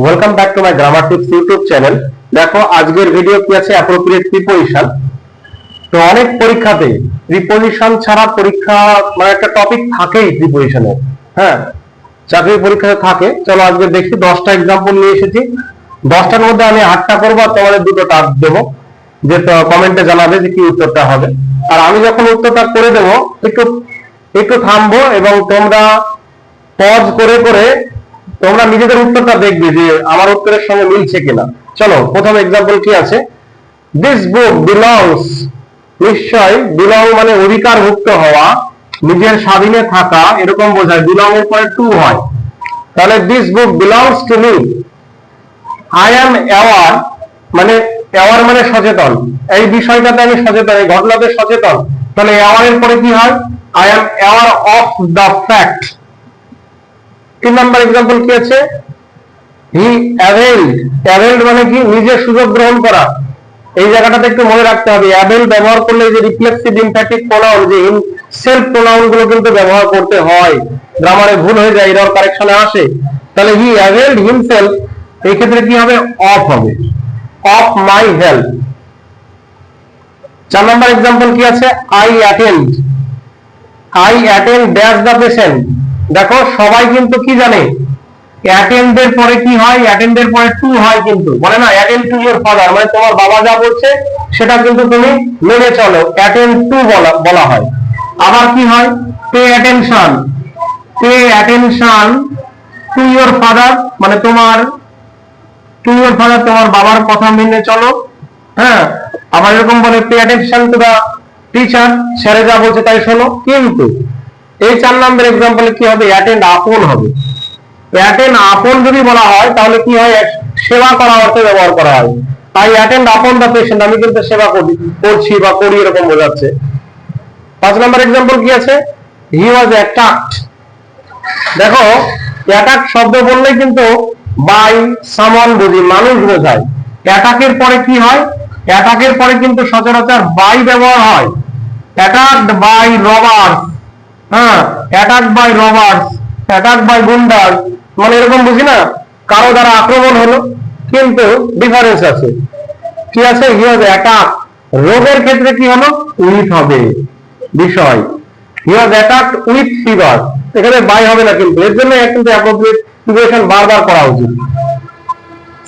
Welcome back to my grammar tips YouTube channel. দেখো আজকের video কি আছে, অ্যাপ্রোপ্রিয়েট প্রিপোজিশন। তো অনেক পরীক্ষাতে প্রিপোজিশন ছাড়া পরীক্ষা মানে একটা টপিক থাকেই প্রিপোজিশনের। হ্যাঁ, চাকরির পরীক্ষাতে থাকে। চলো আজকে দেখি 10টা एग्जांपल নিয়ে এসেছি। 10টার মধ্যে আমি 8টা করব আর তোমাদের দুটো টাস্ক দেব, যে কমেন্টে জানাবে যে কি উত্তরটা হবে। আর আমি যখন উত্তরটা করে দেব একটু একটু থামবো এবং তোমরা পজ করে করে তোমরা নিজেদের উত্তরটা দেখবে যে আমার উত্তরের সঙ্গে মিলছে কিনা। চলো প্রথম एग्जांपल কি আছে, দিস বুক বিলংস। নিশ্চয় বিলং মানে অধিকারভুক্ত হওয়া, নিজের স্বাধীনে থাকা এরকম বোঝায়। বিলং এর পরে টু হয়, তাহলে this book belongs to me. I am aware মানে অ্যাওয়ার মানে সচেতন, এই বিষয়টাতে আমি সচেতন, এই ঘটনাতে সচেতন। তাহলে অ্যাওয়ার এর পরে কি হয়, I am aware of the fact. 3 number example কি আছে, হি অ্যাভেইলড। অ্যাভেইলড মানে কি, নিজের সুযোগ গ্রহণ করা। এই জায়গাটাতে একটু মনে রাখতে হবে, অ্যাভেইল ব্যবহার করলে যে রিফ্লেক্সিভ ইমপ্যাথিক প্রোনাউন, যে সেলফ প্রোনাউন গুলো কিন্তু ব্যবহার করতে হয়। গ্রামারে ভুল হয়ে যায়, এরর কারেকশনে আসে। তাহলে হি অ্যাভেইলড হিমসেলফ, এই ক্ষেত্রে কি হবে, অফ হবে, of my help. 4 number example কি আছে, I attend. I attend dash the patient. দেখো সবাই কিন্তু কি জানে, অ্যাটেন্ড এর পরে কি হয়, অ্যাটেন্ড এর পরে টু হয়, কিন্তু বলে না অ্যাটেন্ড টু ইওর ফাদার, মানে তোমার বাবা যা বলছে সেটা কিন্তু তুমি মেনে চলো, অ্যাটেন্ড টু বলা হয়। আবার কি হয়, pay attention. Pay attention to your father মানে তোমার টু ইওর ফাদার, তোমার বাবার কথা মেনে চলো। হ্যাঁ, আবার এরকম বলে pay attention to the teacher, স্যারে যা বলছে তাই শোনো। কিন্তু এই 4 নম্বর एग्जांपल কি হবে, অ্যাটেন্ড আপন হবে। অ্যাটেন্ড আপন যদি বলা হয় তাহলে কি হয়, সেবা করা অর্থে ব্যবহার করা হয়। I attend upon the patient, আমি কিন্তু সেবা করছি বা করি এরকম বোঝাচ্ছে। 5 নম্বর एग्जांपल কি আছে, হি ওয়াজ অ্যাটাকড। দেখো অ্যাটাক শব্দ বললে কিন্তু বাই সামওয়ান বুঝি, মানুষ বোঝায়। অ্যাটাকের পরে কি হয়, অ্যাটাকের পরে কিন্তু সচরাচর বাই ব্যবহার হয়। অ্যাটাকড বাই রবার্স, হ্যাঁ, attack by robbers, attack by গুন্ডার্স, মানে এরকম বুঝি না, কারো দ্বারা আক্রমণ হলো। কিন্তু ডিফারেন্স আছে, কি আছে, হি ওয়াজ অ্যাটাক। রোগের ক্ষেত্রে কি হলো, উইথ হবে বিষয়। হি ওয়াজ অ্যাটাকড উইথ ফিভার, এখানে বাই হবে না, কিন্তু এর জন্য কিন্তু অ্যাপ্রোপ্রিয়েট প্রিপারেশন বারবার করা উচিত।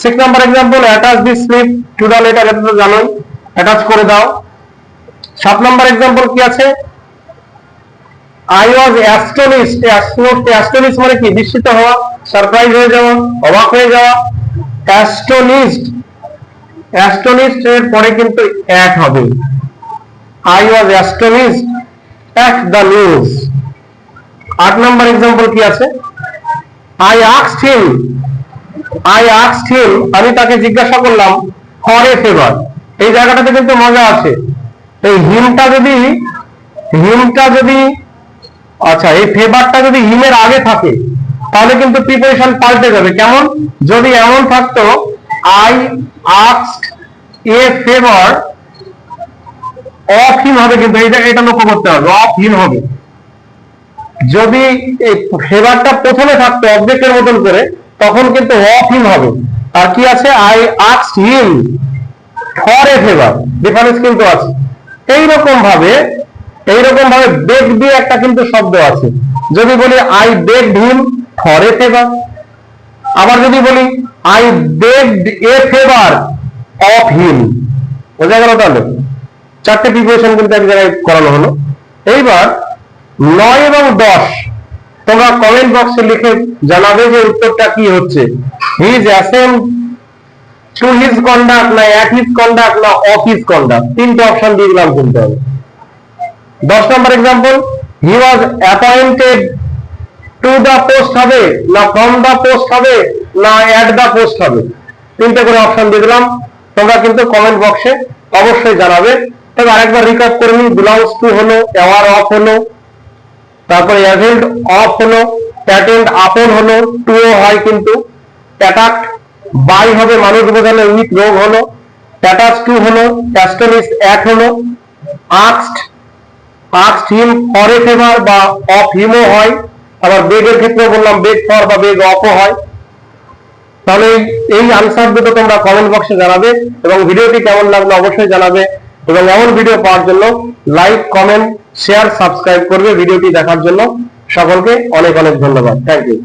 6 number example, attach this slip to the letter, এটা তো জানোই, অ্যাটাচ করে দাও। 7 নম্বর एग्जांपल কি আছে, I was astonished. Astonished মানে কি, বিস্মিত হওয়া, সারপ্রাইজ হয়ে যাওয়া, অবাক হয়ে যাওয়া। Astonished, astonished এর পরে কিন্তু at হবে। I was astonished at the news। 8 number example কি আছে, I asked him, I asked him আমি তাকে জিজ্ঞাসা করলাম for a favor। এই জায়গাটাতে কিন্তু মজা আছে। এই হিমটা যদি আচ্ছা, এই ফেভারটা যদি হিমের আগে থাকে তাহলে কিন্তু প্রিপোজিশন পাল্টে যাবে। কেমন, যদি এমন থাকতো, I asked a favour of him হবে, কিন্তু এটা লক্ষ্য করতে হবে, অফ হিম হবে। যদি এই ফেভারটা প্রথমে থাকতো অবজেক্টের মতন করে, তখন কিন্তু অফ হিম হবে। আর কি আছে, I asked him for a favour, difference কিন্তু আছে। এইরকম ভাবে বেগ দিয়ে একটা কিন্তু শব্দ আছে। যদি বলি I begged him for a favour, আবার যদি বলি I begged a favour of him, বোঝা গেল? তাহলে 4টে প্রিপোজিশন কিন্তু এক জায়গায় করানো হলো। এইবার 9 এবং 10 তোমরা কমেন্ট বক্সে লিখে জানাবে যে উত্তরটা কি হচ্ছে। He is ashamed to his conduct, না অ্যাট হিজ কন্ডাক্ট, না অফ হিজ কন্ডাক্ট, 3টে অপশন দিয়ে দিলাম কিন্তু হবে। 10 number example, he was appointed to the post হবে, না ফ্রম দা পোস্ট হবে, না অ্যাট দা পোস্ট হবে, 3টে করে অপশন দিয়ে দিলাম। তোমরা কিন্তু কমেন্ট বক্সে অবশ্যই জানাবে। তবে আরেকবার রিক্যাপ করে নিই, বিলংস টু হলো, অ্যাওয়ার অফ হলো, তারপরে অ্যাভেইলড অফ হলো, অ্যাটেন্ড আপন হলো, টুও হয় কিন্তু, অ্যাটাকড বাই হবে মানুষ বোঝালে, উইথ রোগ হলো, অ্যাটাচ টু হলো, অ্যাস্টনিশড অ্যাট হলো, asked him for a favor বা of him ও হয়। আবার বেগের ক্ষেত্রে বললাম বেগ ফর বা বেগ অফ ও হয়। তাহলে এই আনসার দুটো তোমরা কমেন্ট বক্সে জানাবে এবং ভিডিওটি কেমন লাগলো অবশ্যই জানাবে এবং এমন ভিডিও পাওয়ার জন্য লাইক, কমেন্ট, শেয়ার, সাবস্ক্রাইব করবে ভিডিওটি দেখার জন্য। সকলকে অনেক অনেক ধন্যবাদ। Thank you.